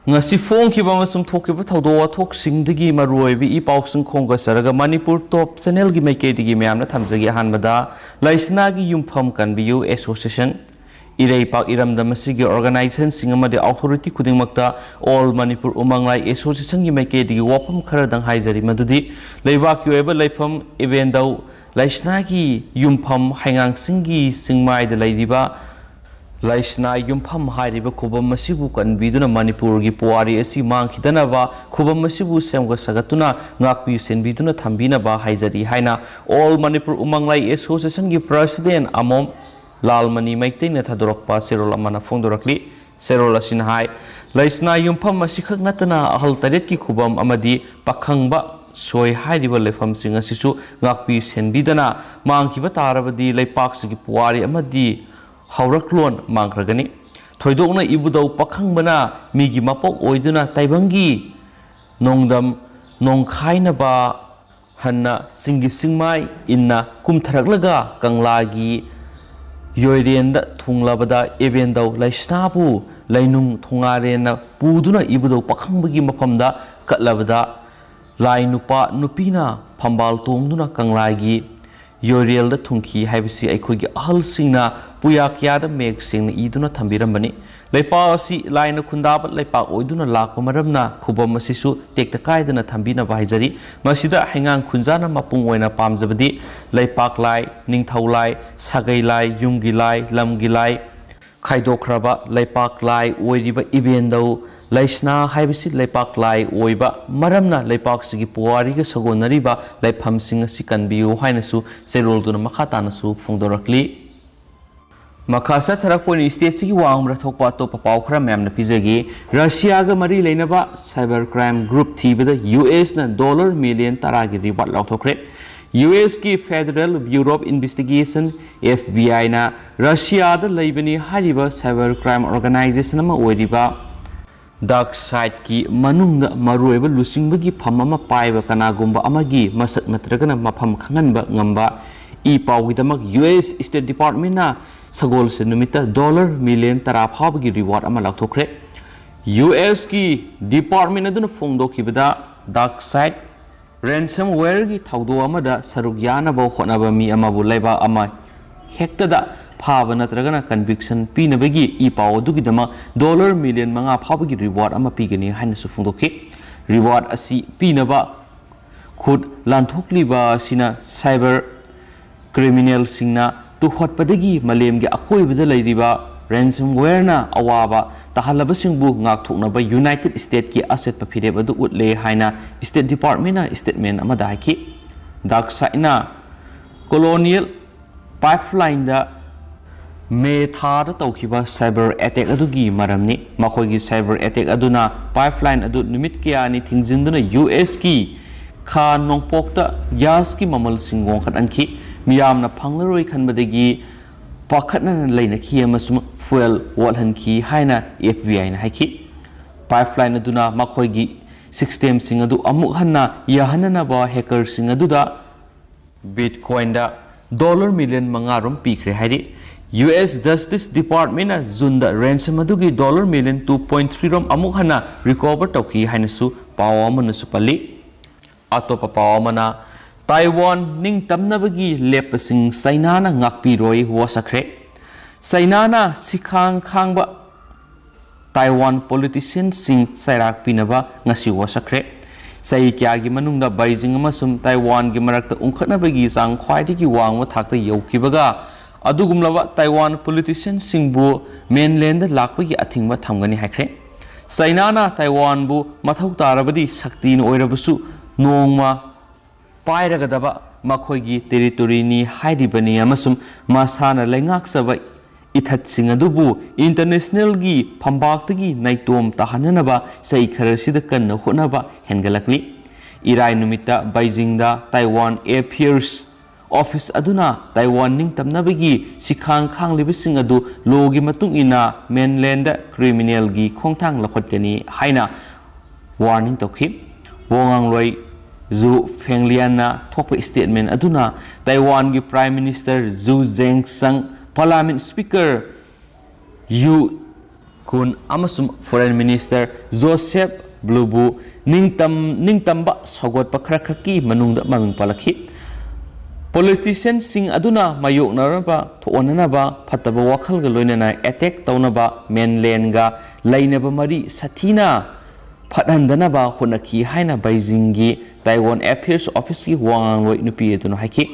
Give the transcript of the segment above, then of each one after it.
ngasi phongkiba amasung thokiba thaudo wathoksingi maruoibi I pausung khongga saraga Manipur top channel gi maikedi mayamna thamjagi hanbada laisna gi yumpham kanbiu association irei pak iramda masigi organization singamadi authority khudingmakta all Manipur umanglai association gi maikedi wapam kharadang haijari madudi leibak yoeba leifam Ebudhou laisna gi yumpham haingang singi Chingmaida leidiba laisna yumpham hairiba khubam masibu kanbiduna Manipur gi puari asi mangkhidanaba khubam masibu semga sagatuna ngakpi senbiduna thambinaba haijari haina all Manipur umanglai association gi president amom lalmani maitena thadorokpa serol amana phongdorakli serol asin hai laisna yumpham masikhak natana ahal taret ki khubam amadi pakhangba soi hairiba lefam singa sisu ngakpi senbidana mangkhiba tarabadi leipak sigi puari amadi hauраklon mangkragani thoidokna Ebudhou pakhangbana migi mapok Oiduna Taiwangi nongdam nongkhainaba hanna singi singmai inna kumtharaklaga kanglagi yoirenda thunglabada Ebudhou laisnabu lainung thungarena puduna Ebudhou pakhangbagi mafamda katlabada lai nupa nupina phambal tongduna kanglagi yoirelda thungki haibisi aikhoigi ahal singna puyakyada meg singna iduna thambirambani leipa asi laina khundaba leipa Oiduna lakpa maramna khubam asisu tekta kaidana thambina bahijari masida hengang khunjana mapung oina pamjabadi leipak lai ningthau lai sagai lai yumgi lai lamgi lai khaidokraba leipak lai oiriba Ebudhou laisna haibisi leipak lai oiba maramna leipak sigi puari ga sagonariba leifam singa sikanbiu hainasu serolduna makhatana su phongdorakli makasa tharakponi state sigi wangmra thokpa to papau khara memna pijagi Russia ga mari leinaba cyber crime group thibada US na dollar million taragi reward lauthokre US ki Federal Bureau of Investigation FBI na Russia da leibani hariba cyber crime organization ma oiriba dark side ki manungda maruiba lusingbagi phamama paiba kanagumba amagi masak natragana mapham khanganba ngamba I pawgidamak US State Department na sagol se numita dollar million tara phawgi reward ama lakthokre US ki department aduna phongdokhibada dark side ransomware gi thawdo amada saruk yanaba honaba mi amabu laiba ama hektada phaba natragana conviction pinabagi I paw adugidama dollar million manga phawgi reward ama pigani haina su phongdokhi reward asi pinaba khud lanthokliba sina cyber criminal singna tuhotpadagi malemgi akhoibada leiriba ransomware na awaba tahalabasingbu ngakthoknaba United States ki asset pafireb adu utle haina State Department na statement amada haki dark side na colonial pipeline da May thada tawkiba cyber attack adugi maramni makhoigi cyber attack aduna pipeline adu numit kya ni thingjinduna US ki kha nongpokta gas ki mamal singong khat anki miyamna phanglaroi khanbadagi pakhatna leina khi amasum fuel walhan ki haina FBI na haiki pipeline aduna makhoigi system sing adu amuk hanna yahanana ba hacker sing aduda bitcoin da dollar million mangarum pikre hairi US Justice Department na Junda ransom adugi dollar million 2.3 rom amuk hana recover tawki hainasu pawamana supali atopa pawamana Taiwan ning tamnabagi lepasing China na ngakpi roi Wasakhare China na sikhang khangba Taiwan politician sing Cheirak pinaba ngasi Wasakhare sai kyagi manungda Beijing amasum Taiwan gi marakta ungkhatnabagi sang khwaidigi wangwa thakta yaukibaga adugumlaba Taiwan politician singbu mainland lakpagi athingba thamgani haikre China na Taiwan bu mathau tarabadi shakti no oirabasu nongma pairagadaba makhoigi territory ni hairibani amasum masana lengak saba ithat singadubu international gi phambaktagi naitom tahananaba sai kharasida kanna honaba hengalakli irai numita Beijing da Taiwan Affairs Office aduna Taiwan ning tamnabagi sikhang khang libising adu logi matung ina mainland criminal gi khongthang lakhotgani haina warning tokhi wongang loi zu fengliana thokpa statement aduna Taiwan gi Prime Minister Zhu Zhengsang Parliament Speaker Yu Kun amasum Foreign Minister Joseph Blubu ningtamba sagot pakrakaki manungda maming palakhi politician sing aduna mayok naraba thonanaba phataba wakhal ga loinana attack taunaba mainland ga lainaba mari sathina phathandanaba honaki haina Beijing gi Taiwan Affairs Office gi wang loi nupi eduna haki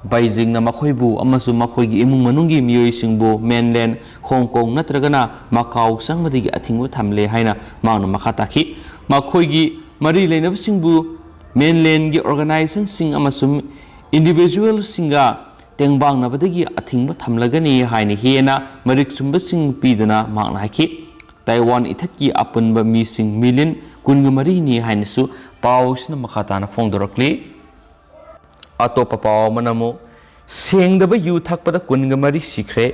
Beijing na makhoibu amasu makhoigi imung manungi miyoi singbu mainland Hong Kong natragana Macau sangmadigi athingbu thamle haina mauna makhataki makhoigi mari lainab singbu mainland gi organization sing amasum individual singa tengbang nabadagi athingba thamlagani haina hena marik sumba sing pidana makna haki Taiwan ithatki apunba mi sing million kunga mari ni haina su pausna makhatana phongdorakli atopa paw manamu sengdaba yu thakpada kunga mari sikre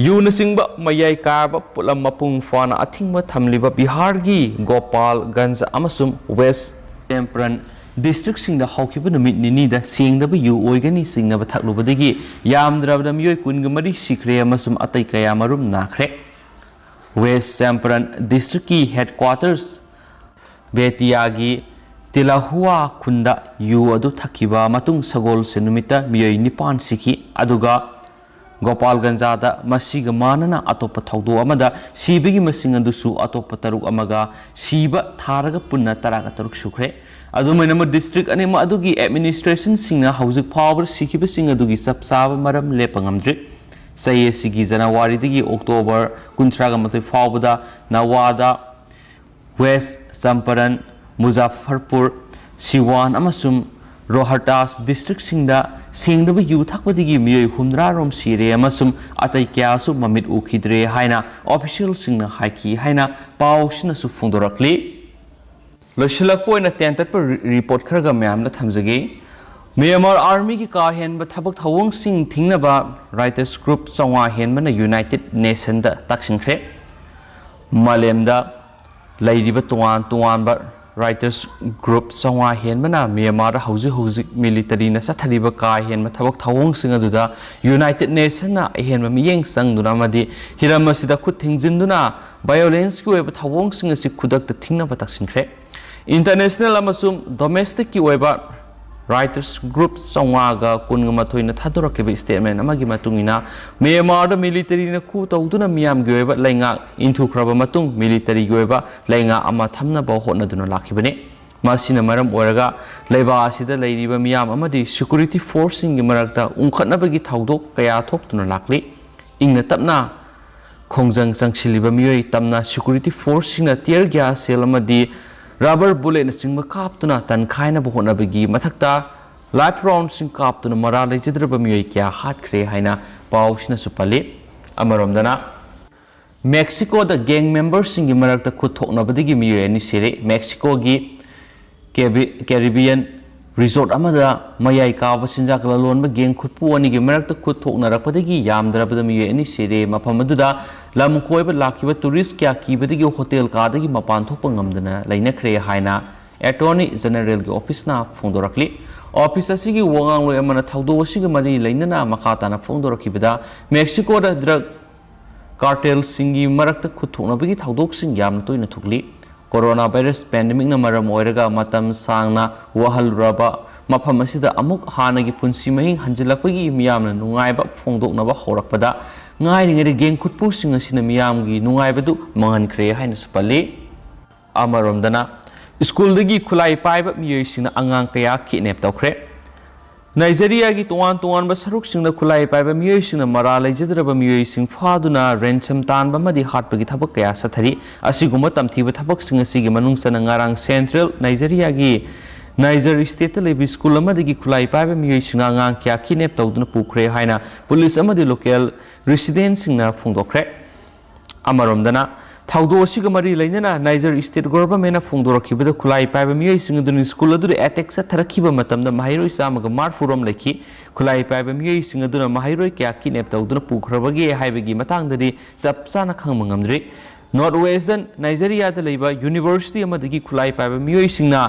yu na singba mayai karba pulam mapung fana athingba thamliba Bihar gi Gopal Ganj amasum West Tempran district sing da hawkiba numit nini da sengdaba yu oigani singnaba thaklubadagi yamdrabda miyoi kunga mari sikre amasum atai kaya marum nakhre West Tempran district ki headquarters Betia gi Tilahua Kunda yu adu thakiba matung sagol senumita miyoi nipan siki aduga Gopal Ganjada masiga manana atopa thawdo amada sibigi masing andusu atopa taruk amaga siba tharaga punna taraga taruk sukre adumainama district anema adugi administration singna hauzik power sikiba sing adugi sapsaba maram lepangamdri saye sigi January digi October kuntraga matoi fawbada Nawada West Champaran Muzaffarpur Siwan amasum Rohtas district singda sengdaba yu thakpadigi miyoi humdra rom sire amasum atai kyasu mamit ukhidre haina official singna haiki haina pausna su phongdorakli loshilak poina tentat per report kharaga myamna thamjage Myanmar army ki ka hen ba thabak thawong sing thingnaba writers group songwa hen bana United Nation da taksingkhre malemda lairiba tuan ba writers group songwa hen bana Myanmar hauzi military na sathariba ka hen ma thabak thawong sing aduda United Nation na hen ma miyeng sangduna madi hiramasida khut thingjinduna violence ki weba thawong sing asi khudak ta thingna ba taksingkhre international amasum domestic ki weba writers group songwa ga kunga mathoina thadorake statement amagi matungina Myanmar da military na khu tawduna miyam gi weba lainga inthu khraba matung military gi weba lainga ama thamna ba hotna duna lakhibane masina maram oraga leiba asida leiriba miyam amadi security force sing gi marakta ungkhatna bagi thawdok kaya thokduna lakli ingna tapna khongjang changshiliba miyoi tamna security force sing na tear gas sel amadi rubber bullet na singma kaptuna tan khaina bo hona bagi mathakta life round sing kaptuna mara lejidraba miyoi kya hat khre haina pausna supali amaromdana Mexico da gang members sing gi marakta khut thokna badigi miyoi ani sire Mexico gi Caribbean resort amada mayai ka basinja kala lon ba gang khutpu ani gi marakta khut thokna rakpadagi yamdrabada miyoi ani sire maphamaduda lam khoiba lakhiba tourist kya kibadigi hotel ka dagi mapan thokpa ngamdana laina khre haina attorney general gi office na phongdorakli office asigi wangang loi amana thawdo asigi mari lainana makata na phongdorakibada Mexico da drug cartel singi marakta khuthokna bagi thawdok sing yam toina thukli coronavirus pandemic na maram oiraga matam sangna wahal raba mafam asida amuk hanagi punsi mahing hanjilakpagi miyamna nungaiba phongdoknaba horakpada ngai geng khutpu sing asina miyam gi nungaibadu mangan khre haina supali amaromdana school dagi khulai paiba miyoi singna angang kaya kidnap tawkhre Nigeria gi tuan ba saruk singna khulai paiba miyoi singna mara leijadraba miyoi sing phaduna ransom tanba madi hatpagi thabak kaya sathari asiguma tamthiba thabak sing asigi manungsana ngarang central Nigeria gi Niger state lebi school amadagi khulai paiba miyoi singa ngang kya kidnap tawduna pukhre haina police amadi local resident singna phongdokre amaromdana thawdo asiga mari lainana Niger state government na phongdorakhibada khulai paiba miyoi singduni school adu attack sa tharakiba matamda mahairoi samaga marfurom lekhi khulai paiba miyoi singduna mahairoi kya kidnap tawduna pukhrabagi haibagi matangdadi chapsana khangmangamdri North Western Nigeria da leiba university amadagi khulai paiba miyoi singna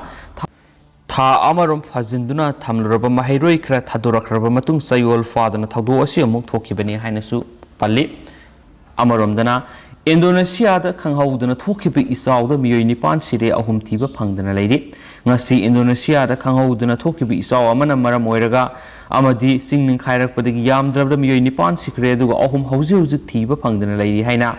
tha amarom phajinduna thamluraba mahairoi khra thadorakraba matung sayol fadana thawdo asi amuk thokibani hainasu palli amaromdana Indonesia khanghaudana thokibi isawda miyoi nipan sire ahum thiba phangdana leiri ngasi Indonesia khanghaudana thokibi isaw amana maram oiraga amadi singning khairakpadagi yamdrabda miyoi nipan sikre aduga ahum hauji hauji thiba phangdana leiri haina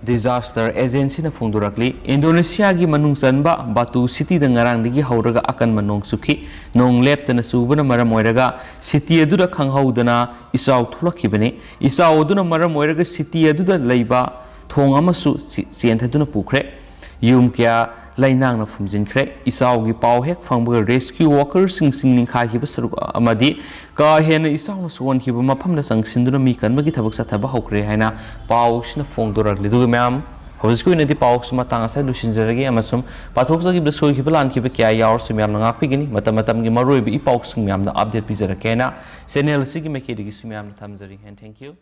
Disaster Agency na phongdorakli Indonesia gi manung chanba Batu city da ngarang digi hauraga akan manong sukhi nong leptana subana maram oiraga city aduda khanghaudana isaw thulakhibani isaw aduna maram oiraga city aduda leiba thong amasu sienthaduna pukre yum kya lainang na phumjinkhre isaw gi paw hek phangba rescue workers sing kha hiba saruk amadi ka hena isaw na suwan hiba mafam na sangsinduna mi kanbagi thabak sathaba hokre haina paw sna phongdorakli du ma'am hojku inadi paw sma tanga sa lusinjaragi amasum pathok sagi bla soi hiba lan hiba kya yaur sum yam na ngakpigini matam gi maroi bi paw sum yam na update bijarakena channel sigi mekedi gi sum yam na thamjari and thank you